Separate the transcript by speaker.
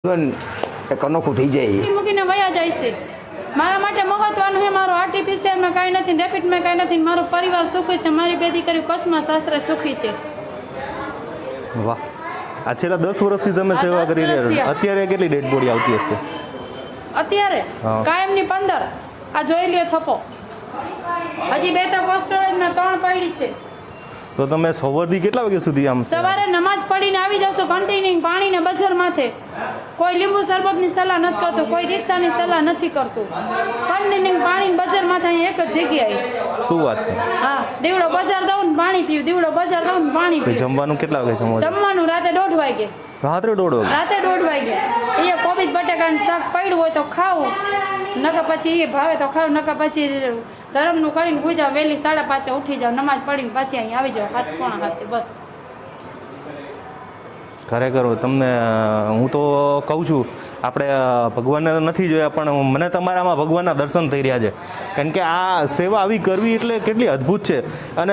Speaker 1: એક અનોખું થઈ જાય
Speaker 2: મૂકીને વયા જાય છે. મારા માટે મહત્વનું છે મારું આરટીપીસીઆરમાં કાંઈ નથી, રેપિડમાં કાંઈ નથી, મારો પરિવાર સુખી છે, મારી બે દીકરીઓ કચ્છમાં સાસરે સુખી છે.
Speaker 3: વાહ, આ છેલ્લા 10 વર્ષથી તમે સેવા કરી રહ્યા છો. અત્યારે કેટલી ડેડ બોડી આવતી હશે?
Speaker 2: અત્યારે કાયમની 15. આ જોઈ લ્યો થપ્પો. હજી 2 તો પોસ્ટોરેજમાં 3 પડી છે.
Speaker 3: તો તમે સવારથી કેટલા વાગ્યા સુધી આમ?
Speaker 2: સવારે નમાજ પડીને આવી જશો કન્ટિન્યુ પાણીને બજાર માથે. કોઈ લીંબુ શરબતની સલાહ નથી કરતું, કોઈ રિક્ષાની સલાહ નથી કરતું. કન્ટિન્યુ પાણી બજાર માથે અહીં એક જ જગ્યાએ.
Speaker 3: શું વાત છે?
Speaker 2: હા, દીવડો બજાર દઉં ને પાણી પીવું, દીવડો બજાર દઉં ને પાણી પીવું.
Speaker 3: જમવાનું કેટલા વાગે જમવાનું?
Speaker 2: જમવાનું રાતે 1:30 વાગે.
Speaker 3: રાત્રે 1:30 વાગે?
Speaker 2: રાતે 1:30 વાગે. એ કોબીજ બટાકાનું શાક પડ્યું હોય તો ખાવું, નકર પછી એ ભાવે તો ખાવું, નકર પછી ધરમનું કરીને પૂજા વહેલી 5:30 ઉઠી જાવ, નમાજ પડીને પાછી અહીં આવી જાવ 7:45 બસ.
Speaker 3: ખરેખર તમને હું તો કહું છું, આપણે ભગવાનને નથી જોયા પણ મને તમારામાં ભગવાનના દર્શન થઈ રહ્યા છે. કારણ કે આ સેવા આવી કરવી એટલે કેટલી અદ્ભુત છે. અને